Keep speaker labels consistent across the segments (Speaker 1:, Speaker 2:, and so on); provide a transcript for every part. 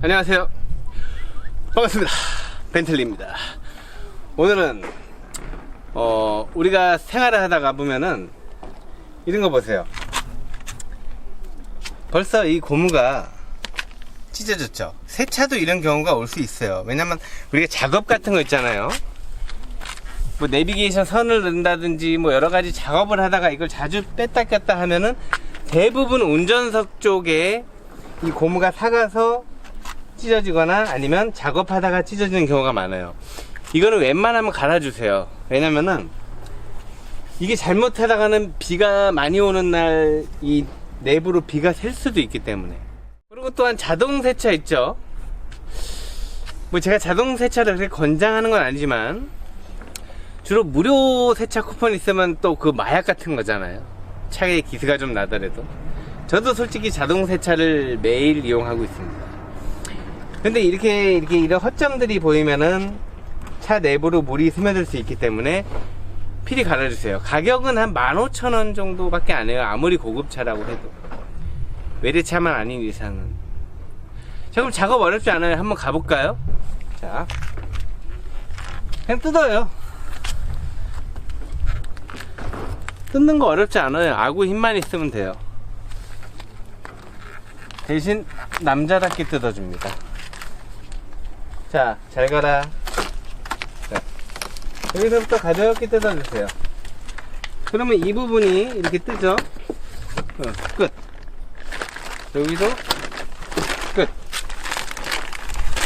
Speaker 1: 안녕하세요. 반갑습니다. 벤틀리입니다. 오늘은 우리가 생활을 하다가 보면은 이런 거 보세요. 벌써 이 고무가 찢어졌죠. 세차도 이런 경우가 올 수 있어요. 왜냐면 우리가 작업 같은 거 있잖아요. 뭐 내비게이션 선을 넣는다든지 뭐 여러가지 작업을 하다가 이걸 자주 뺐다 꼈다 하면은 대부분 운전석 쪽에 이 고무가 삭아서 찢어지거나 아니면 작업하다가 찢어지는 경우가 많아요. 이거는 웬만하면 갈아주세요. 왜냐면은 이게 잘못하다가는 비가 많이 오는 날 이 내부로 비가 셀 수도 있기 때문에. 그리고 또한 자동 세차 있죠. 뭐 제가 자동 세차를 그렇게 권장하는 건 아니지만 주로 무료 세차 쿠폰 있으면 또 그 마약 같은 거잖아요. 차에 기스가 좀 나더라도. 저도 솔직히 자동 세차를 매일 이용하고 있습니다. 근데 이런 허점들이 보이면은 차 내부로 물이 스며들 수 있기 때문에 필히 갈아주세요. 가격은 한 15,000원 정도밖에 안 해요. 아무리 고급차라고 해도. 외래차만 아닌 이상은. 자, 그럼 작업 어렵지 않아요. 한번 가볼까요? 자, 그냥 뜯어요. 뜯는 거 어렵지 않아요. 아구 힘만 있으면 돼요. 대신 남자답게 뜯어줍니다. 자, 잘 가라. 자, 여기서부터 가볍게 뜯어주세요. 그러면 이 부분이 이렇게 뜨죠? 끝. 여기도 끝.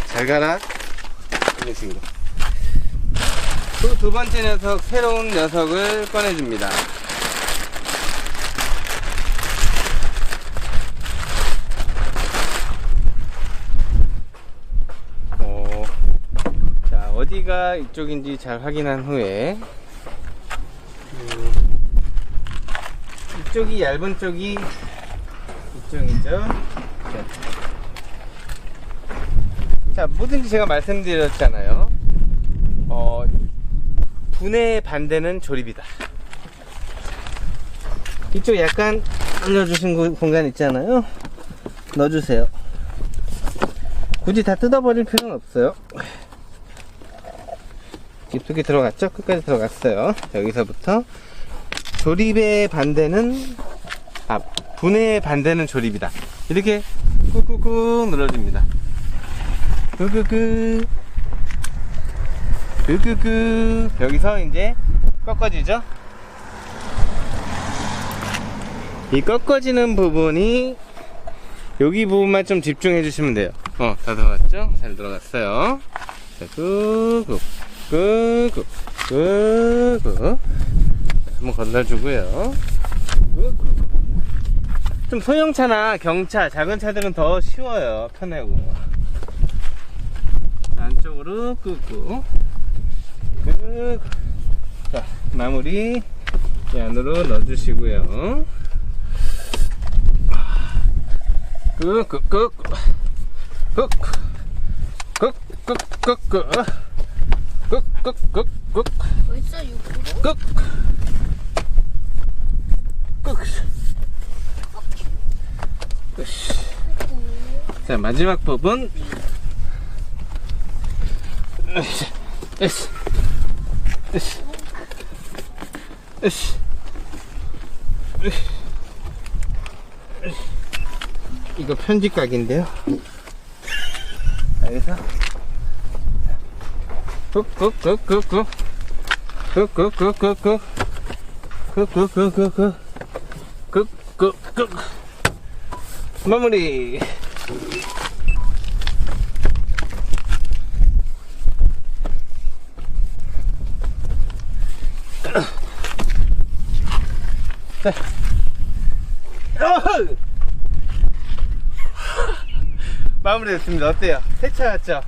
Speaker 1: 잘 가라. 이런 식으로. 또 두 번째 녀석, 새로운 녀석을 꺼내줍니다. 자, 어디가 이쪽인지 잘 확인한 후에 이쪽이 얇은 쪽이 이쪽이죠. 자, 뭐든지 제가 말씀드렸잖아요. 분해의 반대는 조립이다. 이쪽 약간 알려주신 공간 있잖아요. 넣어주세요. 굳이 다 뜯어버릴 필요는 없어요. 깊숙이 들어갔죠? 끝까지 들어갔어요. 여기서부터 조립의 반대는 분해의 반대는 조립이다. 이렇게 꾹꾹꾹 눌러줍니다. 꾹꾹꾹 꾹꾹꾹. 여기서 이제 꺾어지죠? 이 꺾어지는 부분이 여기 부분만 좀 집중해 주시면 돼요. 다 들어갔죠? 잘 들어갔어요. 자, 꾹꾹 꾹꾹 꾹꾹. 한번 건너주고요. 꾹꾹. 좀 소형차나 경차, 작은 차들은 더 쉬워요. 편하고. 자, 안쪽으로 꾹꾹 꾹꾹. 자, 마무리 이 안으로 넣어주시고요. 꾹꾹꾹 꾹꾹꾹꾹꾹 꾹꾹꾹꾹.
Speaker 2: 벌써 6kg?
Speaker 1: 꾹. 꾹. 자, 마지막 부분. 이거 편집각인데요. 여기서 꾹꾹꾹꾹꾹 꾹꾹꾹꾹꾹 꾹꾹꾹꾹꾹 꾹꾹꾹. 마무리. 자, 마무리 됐습니다. 어때요? 세차 같죠?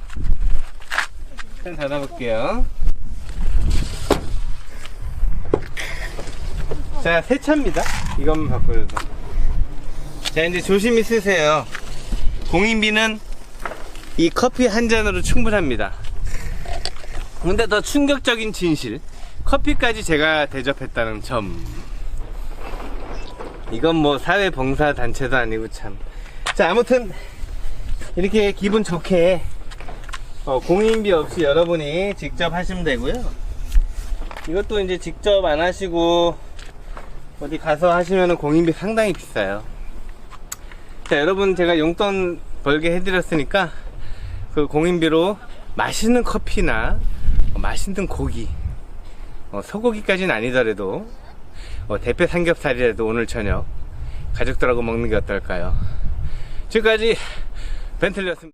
Speaker 1: 펜 닫아볼게요. 자, 세차입니다. 이것만 바꿔줘서. 자, 이제 조심히 쓰세요. 공인비는 이 커피 한 잔으로 충분합니다. 근데 더 충격적인 진실, 커피까지 제가 대접했다는 점. 이건 뭐 사회봉사단체도 아니고 참. 자, 아무튼 이렇게 기분 좋게 공인비 없이 여러분이 직접 하시면 되고요. 이것도 이제 직접 안 하시고 어디 가서 하시면 공인비 상당히 비싸요. 자, 여러분 제가 용돈 벌게 해드렸으니까 그 공인비로 맛있는 커피나 맛있는 고기, 소고기까지는 아니더라도 대패 삼겹살이라도 오늘 저녁 가족들하고 먹는 게 어떨까요? 지금까지 벤틀리였습니다.